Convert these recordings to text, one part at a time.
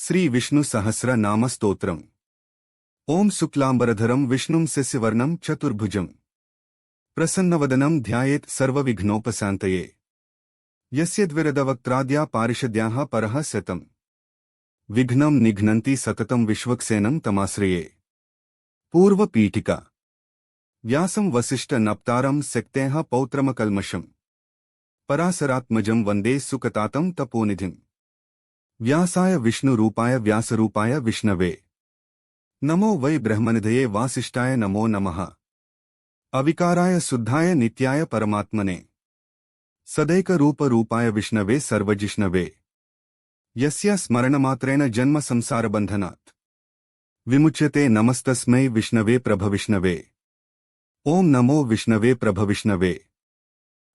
श्री विष्णु सहस्र नाम स्तोत्रम्। ओम शुक्लांबरधरं विष्णुं शशिवर्णं चतुर्भुजं प्रसन्नवदनं ध्यायेत् सर्वविघ्नोपशान्तये। यस्य द्विरदवक्त्राद्या पारिषद्याः परः शतं विघ्नं निघ्नन्ति सततं विश्वक्सेनं तमाश्रये। पूर्वपीठिका। व्यासं वसिष्ठ नप्तारं शक्तेः पौत्रमकल्मषम् पराशरात्मजं वन्दे सुकतातं तपोनिधिम्। व्यासाय विष्णुरूपाय व्यासरूपाय विष्णवे नमो वै ब्रह्मनिधये वासिष्ठाय नमो नमः। अविकाराय शुद्धाय नित्याय परमात्मने सदैकरूपरूपाय विष्णवे सर्वजिष्णवे। यस्य स्मरणमात्रेण जन्म संसारबन्धनात् विमुच्यते नमस्तस्मै विष्णवे प्रभविष्णवे। ओम नमो विष्णवे प्रभविष्णवे।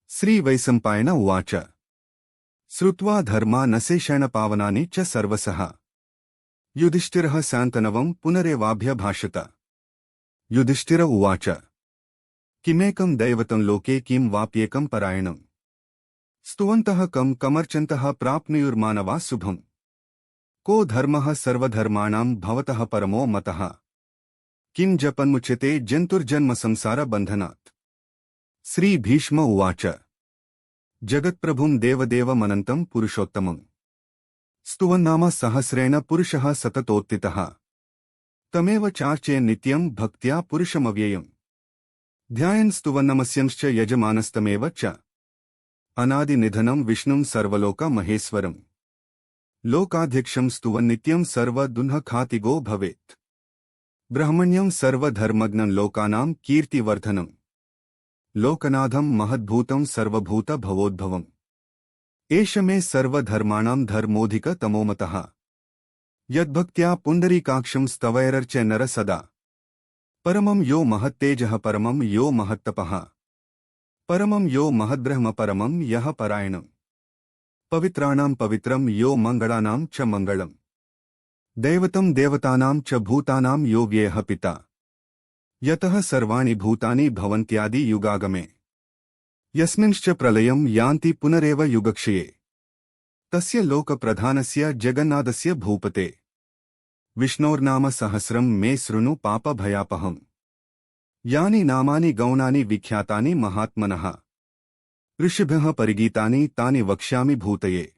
श्रीवैशम्पायन उवाच श्रुत्वा धर्मानशेषेण पावनानि च सर्वशः युधिष्ठिरः शान्तनवं पुनरेवाभ्यभाषत। युधिष्ठिर उवाच किमेकं दैवतं लोके किं वाप्येकं परायणम् स्तुवन्तः कमर्चन्तः प्राप्नुयुर्मानवा शुभम्। को धर्मः सर्वधर्माणां भवतः परमो मतः किं जपन्मुच्यते जन्तुर्जन्म संसार बन्धनात्। श्री भीष्म उवाच जगत्प्रभुं देवदेवमनन्तं पुरुषोत्तमम् स्तुवन्नाम सहस्रेण पुरुषः सततोत्थितः तमेव चार्चये नित्यं भक्त्या पुरुषमव्ययम्। ध्यायन् स्तुवन्नमस्यंश्च यजमानस्तमेव च अनादिनिधनं विष्णुं सर्वलोकमहेश्वरम्। लोकाध्यक्षं स्तुवन्नित्यं सर्वदुःखातिगो भवेत्। ब्रह्मण्यं सर्वधर्मज्ञं लोकानां कीर्तिवर्धनम् लोकनाथं महद्भूतं सर्वभूत भवोद्भवम्। एष मे सर्वधर्माणां धर्मोऽधिकतमोमतः यद्भक्त्या पुण्डरीकाक्षं स्तवैरर्चे नर सदा। परमं यो महत्तेजः परमं यो महत्तपः परमं यो महद्ब्रह्म परमं यः परायणम्। पवित्राणां पवित्रं यो मङ्गलानां च मङ्गलम् दैवतं देवतानां च भूतानां यो व्ययः पिता यतः सर्वाणि भूतानि भवन्त्यादि युगागमे यस्मिंश्च प्रलयं यान्ति पुनरेव युगक्षये तस्य लोकप्रधानस्य जगन्नाथस्य भूपते विष्णोर्नाम सहस्रं मे शृणु पापभयापहम्। यानि नामानि गौणानि विख्यातानि महात्मनः ऋषिभ्यः परिगीतानि तानि वक्ष्यामि भूतये।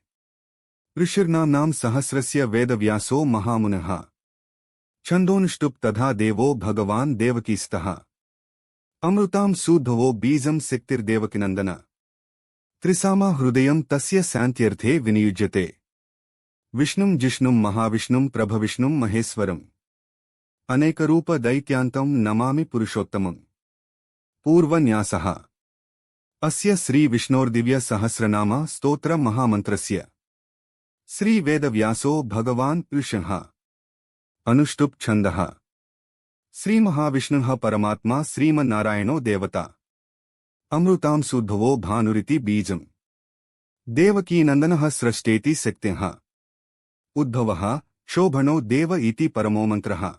ऋषिर्नाम्नां सहस्रस्य वेदव्यासो महामुनिः छन्दोनुष्टुप् तथा देवो भगवान् देवकीस्तः अमृतां सुधवो बीजं सिक्तिर्देवकीनन्दन त्रिसामा हृदयं तस्य शान्त्यर्थे विनियुज्यते। विष्णुं जिष्णुं महाविष्णुं प्रभविष्णुं महेश्वरम् अनेकरूप दैत्यान्तं नमामि पुरुषोत्तमम्। पूर्वन्यासः। अस्य श्रीविष्णोर्दिव्य सहस्रनाम स्तोत्र महामन्त्रस्य श्रीवेदव्यासो भगवान् ऋषिः अनुष्टुप् छन्दः। श्रीमहाविष्णुः परमात्मा श्रीमन्नारायणो देवता अमृतां सुद्भवो भानुरिति बीजम् देवकीनन्दनः स्रष्टेति शक्तिः उद्भवः शोभनो देव इति परमो मन्त्रः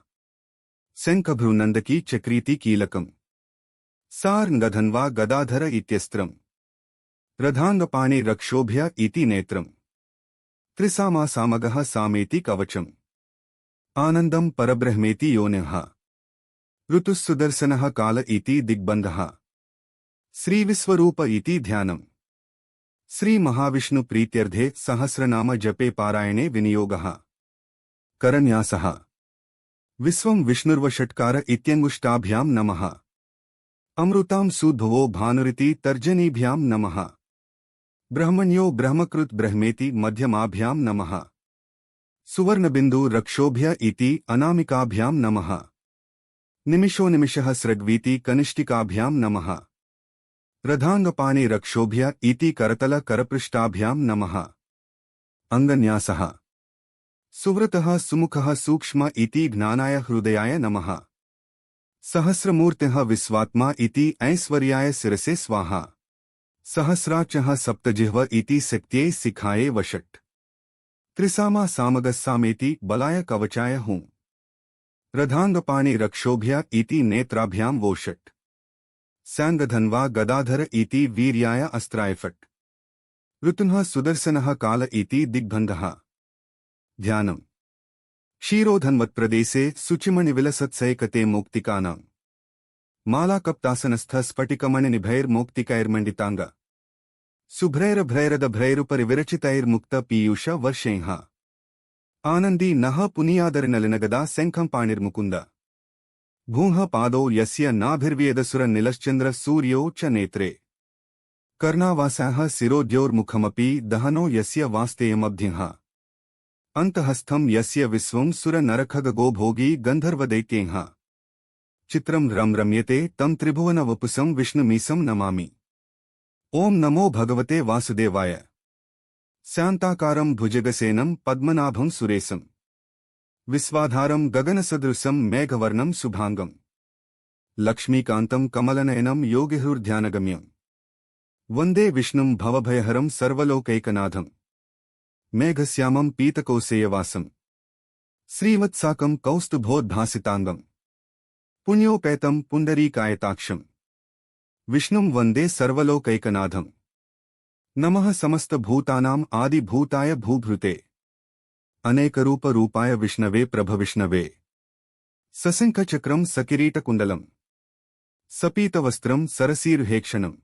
शङ्खभ्रूनन्दकी चक्रीति कीलकम् सार्ङ्गधन्वा गदाधर इत्यस्त्रम् रथाङ्गपाणि रक्षोभ्य इति नेत्रम् त्रिसामा सामगः सामेति कवचम् आनन्दं परब्रह्मेति योनिः ऋतुस्सुदर्शनः काल इति दिग्बन्धः श्रीविश्वरूप इति ध्यानम्। श्रीमहाविष्णुप्रीत्यर्थे सहस्रनाम जपे पारायणे विनियोगः। करन्यासः। विश्वं विष्णुर्वषट्कार इत्यङ्गुष्टाभ्यां नमः। अमृतां सुधवो भानुरिति तर्जनीभ्यां नमः। ब्रह्मण्यो ब्रह्मकृत् ब्रह्मेति मध्यमाभ्यां नमः। सुवर्णबिन्दु रक्षोभ्य इति अनामिकाभ्यां नमः। निमिषो निमिषः स्रग्वीति कनिष्ठिकाभ्यां नमः। रथाङ्गपाणि रक्षोभ्य इति करतल करपृष्ठाभ्यां नमः। अङ्गन्यासः। सुव्रतः सुमुखः सूक्ष्म इति ज्ञानाय हृदयाय नमः। सहस्रमूर्तिः विश्वात्मा इति ऐश्वर्याय शिरसे स्वाहा। सहस्राक्षः सप्तजिह्व इति शक्त्यै शिखायै वषट्। त्रिसामा सामगस्सामेति बलाय कवचाय हूं। रथाङ्गपाणि रक्षोभ्य इति नेत्राभ्यां वोषट्। सैङ्गधन्वा गदाधर इति वीर्याय अस्त्राय फट्। ऋतुनः सुदर्शनः काल इति दिग्बन्धः। ध्यानम्। क्षीरोधन्वत्प्रदेशे शुचिमणिविलसत्सैकते मौक्तिकानाम् मालाकप्तासनस्थ स्फटिकमणिनिभैर्मौक्तिकैर्मण्डिताङ्ग शुभ्रैरभ्रैरदभ्रैरुपरि विरचितैर्मुक्त पीयूष वर्षैः आनन्दी नः पुनीयादरिनलिनगदा शङ्खं पाणिर्मुकुन्द भूः पादौ यस्य नाभिर्व्येदसुरनिलश्चन्द्र सूर्यो च नेत्रे कर्णावासाः शिरोद्योर्मुखमपि दहनो यस्य वास्तेयमब्धिः अंतहस्थं यस्य विश्वं सुरनरखगो भोगी गन्धर्वदैत्यैः चित्रं रं रम्यते तं त्रिभुवनवपुसं विष्णुमीशं नमामि। ओं नमो भगवते वासुदेवाय। शान्ताकारं भुजगसेनं पद्मनाभं सुरेशं विश्वाधारं गगनसदृशं मेघवर्णं शुभांगं लक्ष्मीकान्तं कमलनयनं योगिहृद्ध्यानगम्यं वन्दे विष्णुं भवभयहरं सर्वलोकैकनाथं मेघश्यामं पीतकौसेयवासं श्रीवत्साकं कौस्तुभोद्भासितांगं पुण्योपेतं पुण्डरीकायताक्षं विष्णुं वन्दे सर्वलोकैकनाथं। नमः समस्तभूतानां आदिभूताय भूभृते अनेकरूपरूपाय विष्णवे प्रभविष्णवे सशङ्खचक्रं सकिरीटकुण्डलं सपीतवस्त्रं सरसीरुहेक्षणं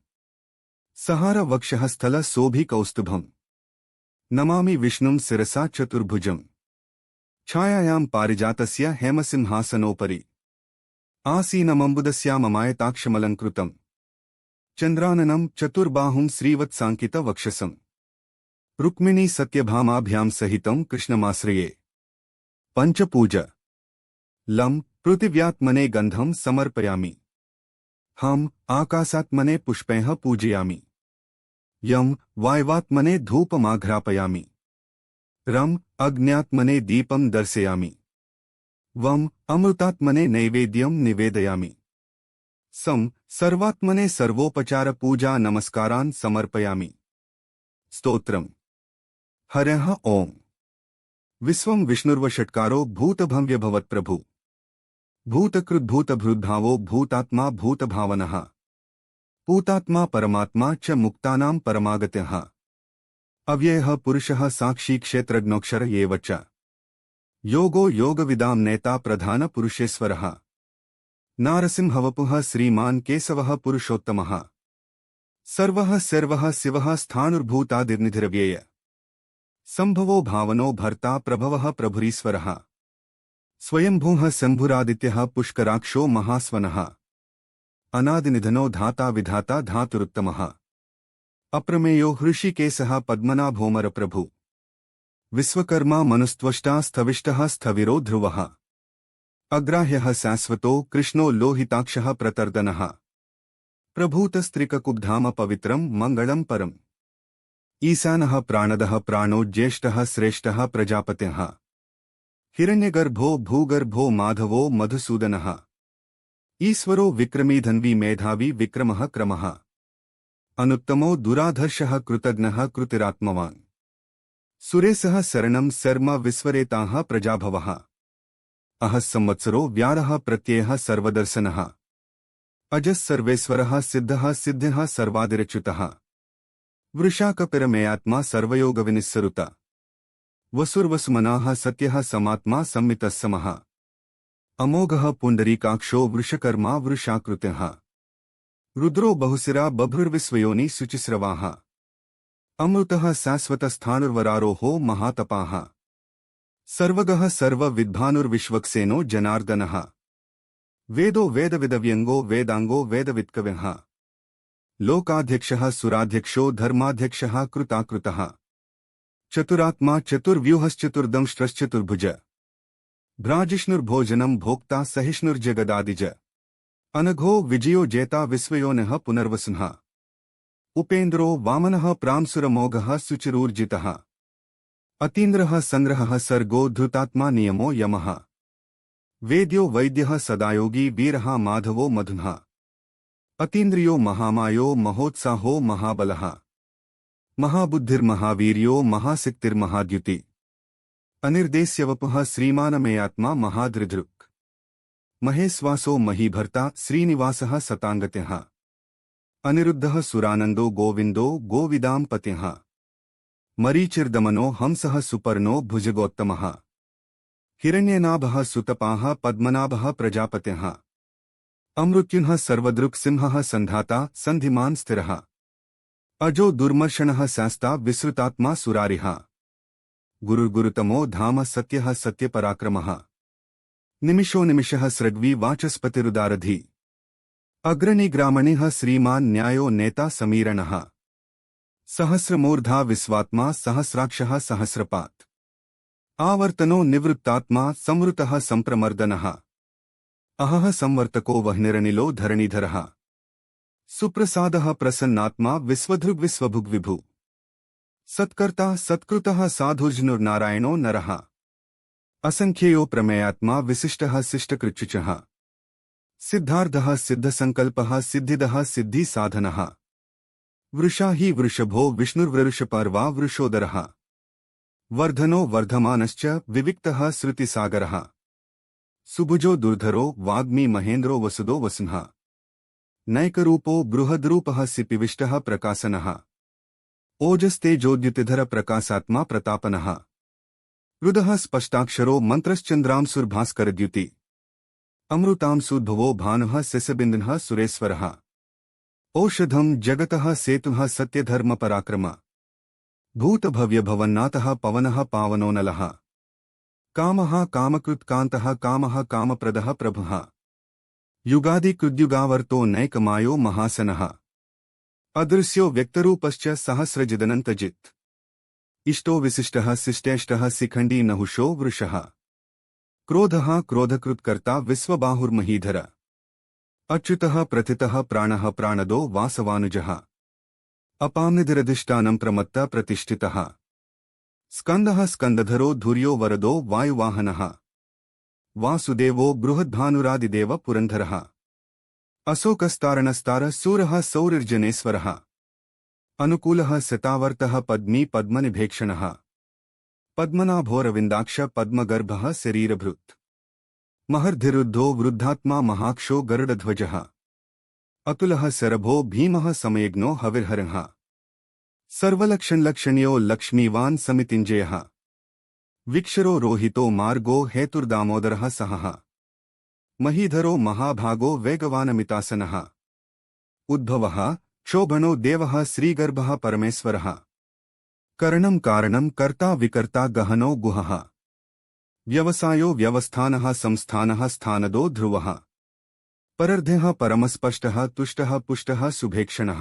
सहारवक्षः स्थलशोभिकौस्तुभम् नमामि विष्णुं शिरसा चतुर्भुजम् छायायां पारिजातस्य हेमसिंहासनोपरि आसीनमम्बुदस्याममायताक्षमलङ्कृतम् चन्द्राननं चतुर्बाहुं श्रीवत्साङ्कितवक्षसं रुक्मिणी सत्यभामाभ्यां सहितं कृष्णमाश्रये पञ्चपूज लं पृथिव्यात्मने गन्धं समर्पयामि हम आकाशात्मने पुष्पैः पूजयामि यं वायवात्मने धूपमाघ्रापयामि रं अग्न्यात्मने दीपं दर्शयामि वं अमृतात्मने नैवेद्यं निवेदयामि सं सर्वात्मने सर्वोपचार पूजा नमस्कारान् समर्पयामि। स्तोत्रम् हरः ओं विश्वं विष्णुर्वषट्कारो भूतभव्यभवत्प्रभु भूतकृद्भूतभृद्भावो भूतात्मा भूतभावनः पूतात्मा परमात्मा च मुक्तानां परमागतः अव्ययः पुरुषः साक्षी क्षेत्रज्ञोऽक्षर एव च योगो योगविदां नेता प्रधान पुरुषेश्वरः नारसिंहवपुः श्रीमान् केशवः पुरुषोत्तमः सर्वः सर्वः शिवः स्थाणुर्भूतादिर्निधिरव्यय संभवो भावनो भर्ता प्रभवः प्रभुरीश्वरः स्वयंभूः शम्भुरादित्यः पुष्कराक्षो महास्वनः अनादिनिधनो धाता विधाता धातुरुत्तमः अप्रमेयो हृषिकेशः पद्मनाभोमरप्रभु विश्वकर्मा मनुस्त्वष्टा स्थविष्टः स्थविरो ध्रुवः अग्राह्यः शाश्वतो कृष्णो लोहिताक्षः प्रतर्दनः प्रभूतस्त्रिककुब्धाम पवित्रं मङ्गलं परम् ईशानः प्राणदः प्राणो ज्येष्ठः श्रेष्ठः प्रजापतिः हिरण्यगर्भो भूगर्भो माधवो मधुसूदनः ईश्वरो विक्रमी धन्वी मेधावी विक्रमः क्रमः अनुत्तमो दुराधर्षः कृतघ्नः कृतिरात्मवान् सुरेशः शरणं शर्म विश्वरेताः प्रजाभवः अहः संवत्सरो व्यारः प्रत्ययः सर्वदर्शनः अजः सर्वेश्वरः सिद्धः सिद्धिः सर्वादिरच्युतः वृषाकपिरमेयात्मा सर्वयोगविनिस्सरुत वसुर्वसुमनाः सत्यः समात्मा संमितस्समः अमोघः पुण्डरीकाक्षो वृषकर्मा वृषाकृतिः रुद्रो बहुशिरा बभ्रुर्विश्वयोनि शुचिस्रवाः अमृतः शाश्वतस्थाणुर्वरारोहो महातपाः सर्वगः सर्वविद्भानुर्विश्वक्सेनो जनार्दनः वेदो वेदविदव्यङ्गो वेदाङ्गो वेदवित्कविः लोकाध्यक्षः सुराध्यक्षो धर्माध्यक्षः कृताकृतः चतुरात्मा चतुर्व्यूहश्चतुर्दंष्ट्रश्चतुर्भुज भ्राजिष्णुर्भोजनं भोक्ता सहिष्णुर्जगदादिज अनघो विजयो जेता विश्वयोनिः पुनर्वसुनः उपेन्द्रो वामनः प्रांसुरमोघः शुचिरूर्जितः अतीन्द्रः संग्रहः सर्गो धृतात्मा नियमो यमः वेद्यो वैद्यः सदायोगी वीरः माधवो मधुनः अतीन्द्रियो महामायो महोत्साहो महाबलः महाबुद्धिर्महावीर्यो महाशक्तिर्महाद्युति अनिर्देश्यवपुः श्रीमानमेयात्मा महादृदृक् महेश्वासो महीभर्ता श्रीनिवासः सताङ्गत्यः अनिरुद्धः सुरानन्दो गोविन्दो गोविदां पतिः मरीचिर्दमनो हंसः सुपर्णो भुजगोत्तमः हिरण्यनाभः सुतपाः पद्मनाभः प्रजापत्यः अमृत्युः सर्वदृक्सिंहः सन्धाता सन्धिमान् स्थिरः अजो दुर्मर्षणः शास्ता विसृतात्मा सुरारिः गुरुर्गुरुतमो धाम सत्यः सत्यपराक्रमः निमिषो निमिषः सृग्वी वाचस्पतिरुदारधी अग्रनिग्रामणिः श्रीमान् न्यायो नेता समीरणः सहस्रमूर्धा विश्वात्मा सहस्राक्षः सहस्रपात् आवर्तनो निवृत्तात्मा संवृतः संप्रमर्दनः अहः संवर्तको वह्निरनिलो धरणीधरः सुप्रसादः प्रसन्नात्मा विश्वधृग्विश्वभुग्विभु सत्कर्ता सत्कृतः साधुर्जनुर्नारायणो नरः असंख्येयो प्रमेयात्मा विशिष्टः शिष्टकृच्युचः सिद्धार्धः सिद्धसंकल्पः सिद्धिदः सिद्धिसाधनः वृषा हि वृषभो विष्णुर्वृषपर्वा वृषोदरः वर्धनो वर्धमानश्च विविक्तः श्रुतिसागरः सुभुजो दुर्धरो वाग्मी महेन्द्रो वसुदो वसुनः नैकरूपो बृहद्रूपः सिपिविष्टः प्रकाशनः ओजस्तेजोद्युतिधर प्रकाशात्मा प्रतापनः रुदः स्पष्टाक्षरो मन्त्रश्चन्द्रांशुर्भास्करद्युति अमृतांशुद्भवो भानुः सिसबिन्दुनः सुरेश्वरः औषधं जगतः सेतुः सत्यधर्मपराक्रम भूतभव्यभवन्नाथः पवनः पावनो नलः कामः कामकृत्कान्तः कामः कामप्रदः प्रभुः युगादिकृद्युगावर्तो नैकमायो महासनः अदृश्यो व्यक्तरूपश्च सहस्रजिदनन्तजित् इष्टो विशिष्टः शिष्टेष्टः शिखण्डी नहुषो वृषः क्रोधः क्रोधकृत्कर्ता विश्वबाहुर्महीधर अच्युतः प्रथितः प्राणः प्राणदो वासवानुजः अपाम्निधिरधिष्ठानं प्रमत्त प्रतिष्ठितः स्कन्दः स्कन्दधरो धुर्यो वरदो वायुवाहनः वासुदेवो बृहद्भानुरादिदेव पुरन्धरः अशोकस्तारणस्तारः सूरः सौरिर्जनेश्वरः अनुकूलः शतावर्तः पद्मी पद्मनिभेक्षणः पद्मनाभोरविन्दाक्ष पद्मगर्भः शरीरभृत् महर्धिरुद्धो वृद्धात्मा महाक्षो गरुडध्वजः अतुलः शरभो भीमः समयज्ञो हविर्हरः सर्वलक्षणलक्षण्यो लक्ष्मीवान् समितिञ्जयः विक्षरो रोहितो मार्गो हेतुर्दामोदरः सहः महीधरो महाभागो वेगवानमितासनः उद्भवः क्षोभणो देवः श्रीगर्भः परमेश्वरः करणं कारणं कर्ता विकर्ता गहनो गुहः व्यवसायो व्यवस्थानः संस्थानः स्थानदो ध्रुवः परर्ध्यः परमस्पष्टः तुष्टः पुष्टः शुभेक्षणः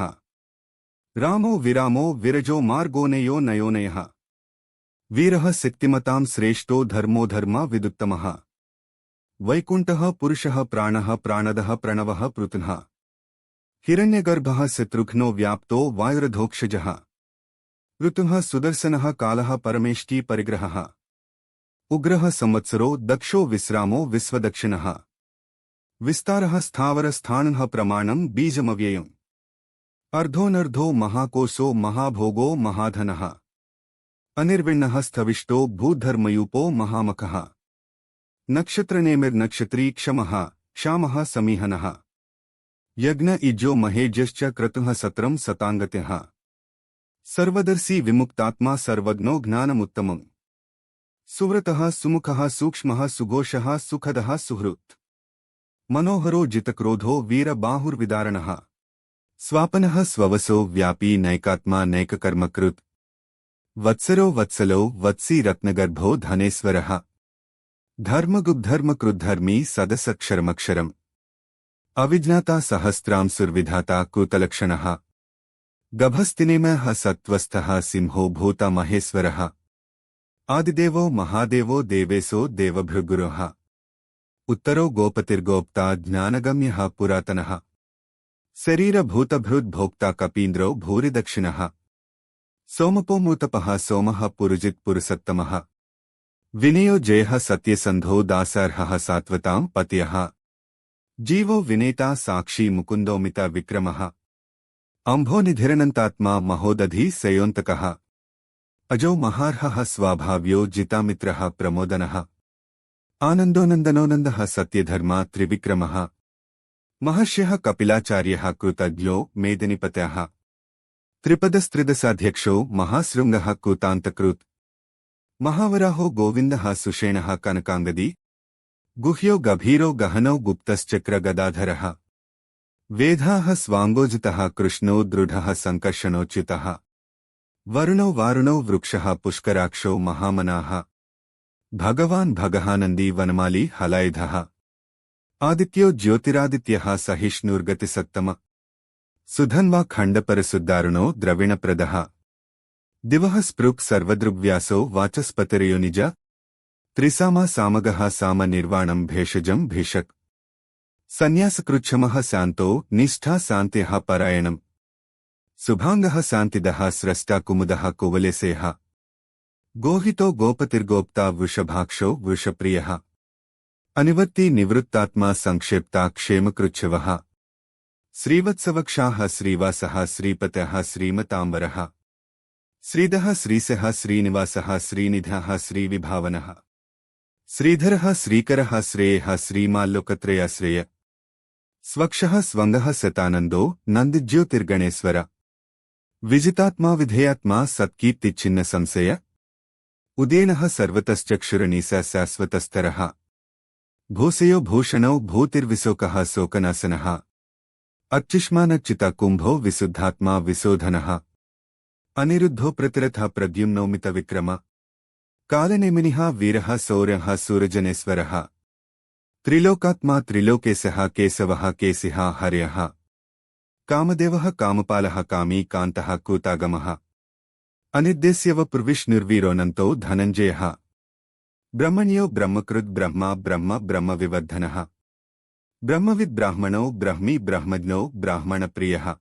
रामो विरामो विरजो मार्गोनेयो नयोनयः वीरः शक्तिमतां श्रेष्ठो धर्मो धर्म विदुत्तमः वैकुण्ठः पुरुषः प्राणः प्राणदः प्रणवः पृतुनः हिरण्यगर्भः शत्रुघ्नो व्याप्तो वायुरधोक्षजः ऋतुः सुदर्शनः कालः परमेष्ठी परिग्रहः उग्रः संवत्सरो दक्षो विश्रामो विश्वदक्षिणः विस्तारः स्थावरस्थाणुः प्रमाणं बीजमव्ययम् अर्धोनर्धो महाकोशो महाभोगो महाधनः अनिर्विण्णः स्थविष्टो भूधर्मयूपो महामखः नक्षत्रनेमिर्नक्षत्री क्षमः क्षामः समीहनः यज्ञ इजो महेज्यश्च क्रतुः सत्रं सताङ्गत्यः सर्वदर्शी विमुक्तात्मा सर्वज्ञो ज्ञानमुत्तमम् सुव्रतः सुमुखः सूक्ष्मः सुघोषः सुखदः सुहृत् मनोहरो जितक्रोधो वीरबाहुर्विदारणः स्वापनः स्ववसो व्यापी नैकात्मा नैककर्मकृत् वत्सरो वत्सलो वत्सी रत्नगर्भो धनेश्वरः धर्मगुब्धर्मकृद्धर्मी सदसक्षरमक्षरम् अविज्ञाता सहस्रांशुर्विधाता कृतलक्षणः गभस्तिनेमः सत्त्वस्थः सिंहो भूता महेश्वरः आदिदेवो महादेवो देवेशो देवभृगुरुः उत्तरो गोपतिर्गोप्ता ज्ञानगम्यः पुरातनः शरीरभूतभृद्भोक्ता कपीन्द्रो भूरिदक्षिणः सोमपोमूतपः सोमः पुरुजित्पुरुषत्तमः विनयो जयः सत्यसन्धो दासार्हः सात्वतां पत्यः जीवो विनेता साक्षी मुकुन्दोमिता विक्रमः अम्भोनिधिरनन्तात्मा महोदधी सयोन्तकः अजो महार्हः स्वाभाव्यो जितामित्रः प्रमोदनः आनन्दोनन्दनोनन्दः सत्यधर्मा त्रिविक्रमः महर्ष्यः कपिलाचार्यः कृतज्ञो मेदिनीपतयः त्रिपदस्त्रिदशाध्यक्षो महाशृङ्गः कृतान्तकृत् महावराहो गोविन्दः सुषेणः कनकाङ्गदी गुह्यो गभीरो गहनो गुप्तश्चक्रगदाधरः वेधाः स्वाङ्गोजितः कृष्णो दृढः सङ्कर्षणोच्युतः वरुणो वारुणो वृक्षः पुष्कराक्षो महामनाः भगवान् भगहानन्दी वनमाली हलायुधः आदित्यो ज्योतिरादित्यः सहिष्णुर्गतिसत्तम सुधन्वा खण्डपरसुद्दारुणो द्रविणप्रदः दिवः स्पृक् सर्वदृग्व्यासो वाचस्पतिर्योनिज त्रिसामा सामगः साम निर्वाणं भेषजं भीषक् सन्न्यासकृच्छमः शान्तो निष्ठा शान्त्यः परायणम् शुभाङ्गः शान्तिदः स्रष्टा कुमुदः कुवलेसेः गोहितो गोपतिर्गोप्ता वृषभाक्षो वृषप्रियः अनिवर्ती निवृत्तात्मा संक्षेप्ता क्षेमकृच्छवः श्रीवत्सवक्षाः श्रीवासः श्रीपतः श्रीमताम्बरः श्रीदः श्रीसः श्रीनिवासः श्रीनिधः श्रीविभावनः श्रीधरः श्रीकरः श्रेयः श्रीमाल्लोकत्रयाश्रेय स्वक्षः स्वङ्गः सतानन्दो नन्दिज्योतिर्गणेश्वर विजितात्मा विधेयात्मा सत्कीर्तिच्छिन्न संशय उदेनः सर्वतश्चक्षुरनीस शाश्वतस्तरः भूषयो भूषणौ भूतिर्विशोकः शोकनाशनः अच्युष्मानच्युता कुम्भो विशुद्धात्मा विशोधनः अनिरुद्धो प्रतिरथः प्रद्युम्नो मितविक्रम कालनेमिनिः वीरः शौर्यः सूरजनेश्वरः त्रिलोकात्मा त्रिलोकेशः केशवः केशिः हर्यः कामदेवः कामपालः कामी कान्तः कूतागमः अनिर्देश्यवपुर्विष्णुर्वीरोऽनन्तो धनञ्जयः ब्रह्मण्यो ब्रह्मकृद् ब्रह्मा ब्रह्म ब्रह्मविवर्धनः ब्रह्मविद् ब्राह्मणो ब्रह्मी ब्रह्मज्ञो ब्राह्मणप्रियः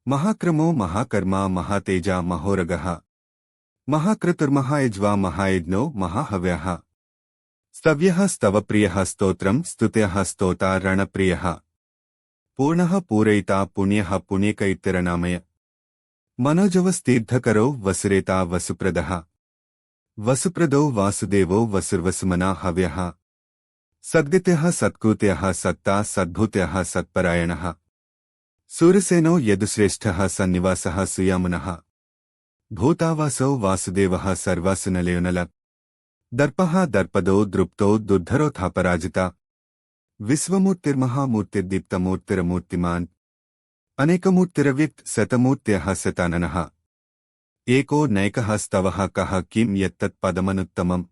महाक्रमो महाकर्मा महातेजा महोरगः महाक्रतुर्महायज्वा महायज्ञो महाहव्यः स्तव्यः स्तवप्रियः स्तोत्रम् स्तुत्यः स्तोता रणप्रियः पूर्णः पूरयिता पुण्यः पुण्यकैत्तिरनामय मनोजवस्तीर्थकरो वसुरेता वसुप्रदः वसुप्रदो वासुदेवो वसुर्वसुमना हव्यः सद्गत्यः सत्कृत्यः सत्ता सद्भूत्यः सत्परायणः सूरसेनो यदुश्रेष्ठः सन्निवासः सुयामुनः भूतावासो वासुदेवः सर्वासुनलयोनल दर्पः दर्पदो दृप्तो दुर्धरोऽथापराजिता विश्वमूर्तिर्महामूर्तिर्दीप्तमूर्तिरमूर्तिमान् अनेकमूर्तिरव्यक्त शतमूर्त्यः शताननः एको नैकः स्तवः कः किं यत्तत्पदमनुत्तमम्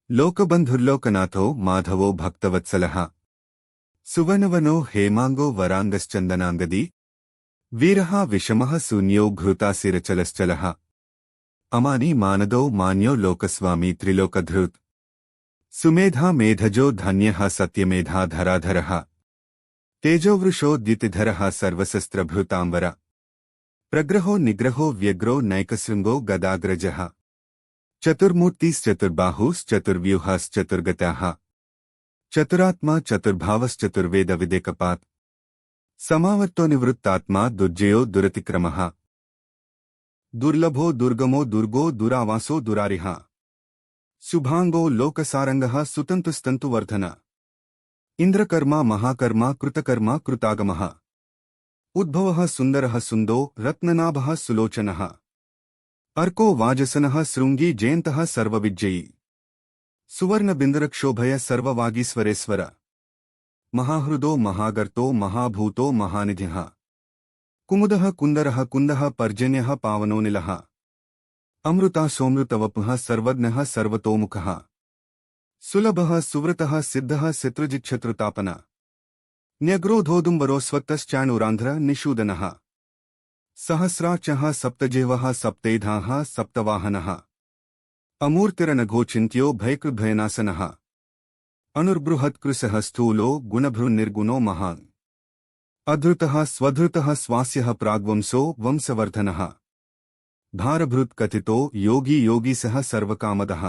लोकबन्धुर्लोकनाथो माधवो भक्तवत्सलः सुवर्णवनो हेमाङ्गो वराङ्गश्चन्दनाङ्गदी वीरः विषमः शून्यो घृताशिरचलश्चलः अमानी मानदो मान्यो लोकस्वामी त्रिलोकधृत् सुमेधा मेधजो धन्यः सत्यमेधा धराधरः तेजोवृषो द्युतिधरः सर्वशस्त्रभृताम्बर प्रग्रहो निग्रहो व्यग्रो नैकशृङ्गो गदाग्रजः चतुर्मूर्तिश्चतुर्बाहुश्चतुर्व्यूहाश्चतुर्गताः चतुरात्मा चतुर्भावश्चतुर्वेदविदेकपात् समावर्तो निवृत्तात्मा दुर्जयो दुरतिक्रमः दुर्लभो दुर्गमो दुर्गो दुरावासो दुरारिः शुभांगो लोकसारंगः सुतन्तुस्तन्तुवर्धन इंद्रकर्मा महाकर्मा कृतकर्मा कृतागमः उद्भवः सुन्दरः सुन्दो रत्ननाभः सुलोचनः अर्को वाजसनः शृंगी जयन्तः सर्वविजयी सुवर्णबिन्दुरक्षोभय सर्ववागीश्वरेश्वर महाहृदो महागर्तो महाभूतो महानिधिः कुमुदः कुन्दरः कुन्दः पर्जन्यः पावनोनिलः अमृता सोमृतवपुः सर्वज्ञः सर्वतोमुखः सुलभः सुव्रतः सिद्धः शत्रुजिच्छत्रुतापन न्यग्रोधोदुम्बरो स्वत्तश्चाणुरान्ध्र निषूदनः सहस्राचः सप्तजिह्वः सप्तैधाः सप्तवाहनः अमूर्तिरनघोचिन्त्यो भयकृद्भयनाशनः अनुर्बृहत्कृशः स्थूलो गुणभृन्निर्गुणो महान् अधृतः स्वधृतः स्वास्यः प्राग्वंशो वंशवर्धनः भारभृत् कथितो योगी योगीसः सर्वकामदः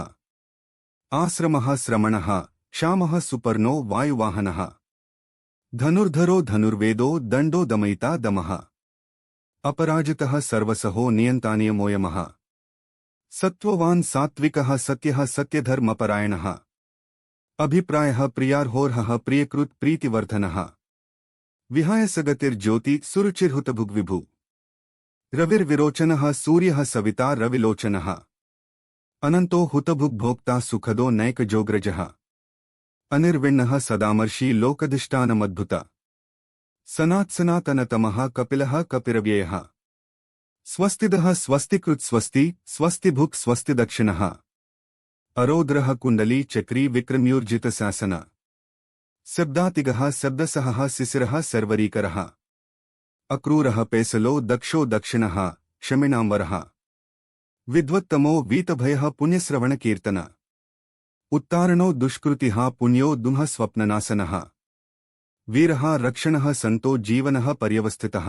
आश्रमः श्रमणः क्षामः सुपर्णो वायुवाहनः धनुर्धरो धनुर्वेदो दण्डो दमयिता दमः अपराजितः सर्वसहो नियन्तानियमोऽयमः सत्त्ववान् सात्विकः सत्यः सत्यधर्मपरायणः अभिप्रायः प्रियार्होर्हः प्रियकृत् प्रीतिवर्धनः विहाय सगतिर्ज्योति सुरुचिर्हुतभुग्विभु रविर्विरोचनः सूर्यः सविता रविलोचनः अनंतो हुतभुग्भोक्ता सुखदो नैकजोग्रजः अनिर्विण्णः सदामर्षि लोकधिष्ठानमद्भुत सनात्सनातनतमः कपिलः कपिरव्ययः स्वस्तिदः स्वस्तिकृत् स्वस्ति स्वस्तिभुक् स्वस्तिदक्षिणः अरोद्रः कुण्डली चक्री विक्रम्यूर्जितशासन शब्दातिगः शब्दसहः शिशिरः सर्वरीकरः अक्रूरः पेसलो दक्षो दक्षिणः क्षमिणाम्बरः विद्वत्तमो वीतभयः पुण्यश्रवणकीर्तन उत्तारणो दुष्कृतिः पुण्यो दुःः स्वप्ननाशनः वीरः रक्षणः सन्तो जीवनः पर्यवस्थितः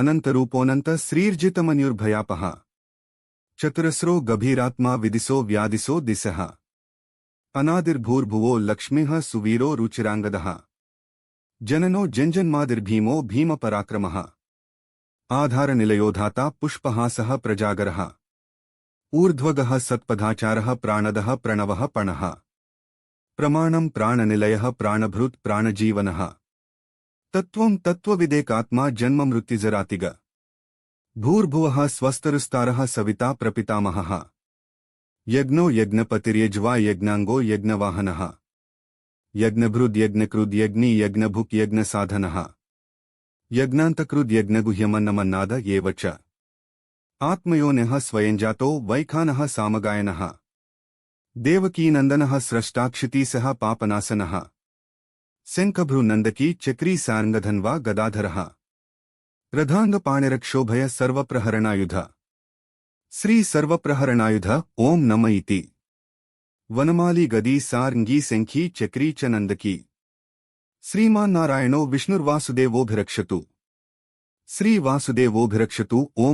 अनन्तरूपोऽनन्त श्रीर्जितमन्युर्भयापः चतुरस्रो गभीरात्मा विदिशो व्यादिशो दिशः अनादिर्भूर्भुवो लक्ष्मीः सुवीरो रुचिराङ्गदः जननो जन्जन्मादिर्भीमो भीमपराक्रमः आधारनिलयोधाता पुष्पहासः प्रजागरः ऊर्ध्वगः सत्पदाचारः प्राणदः प्रणवः पणः प्रमाणं प्राणनिलयः प्राणभृत् प्राणजीवनः तत्त्वं तत्त्वविदेकात्मा जन्ममृत्युजरातिग भूर्भुवः स्वस्तरुस्तारः सविता प्रपितामहः यज्ञो यज्ञपतिर्यज्वा यज्ञाङ्गो यज्ञवाहनः यज्ञभृद् यज्ञकृद् यज्ञी यज्ञभुक् यज्ञसाधनः यज्ञान्तकृद् यज्ञगुह्यमन्नमन्नाद एव च आत्मयोनिः स्वयंजातो वैखानः सामगायनः देवकीनन्दनः स्रष्टाक्षितीसः पापनाशनः शङ्खभ्रुनन्दकी चक्री सारङ्गधन्वा गदाधरः रथाङ्गपाणिरक्षोभय सर्वप्रहरणायुध श्री सर्वप्रहरणायुध ओं नम इति वनमाली गदी सारंगी शंखी चक्री च नंदकी श्रीमान्नारायणो विष्णुर्वासुदेवोभिरक्षतु श्री वासुदेवोभिरक्षतु ओं।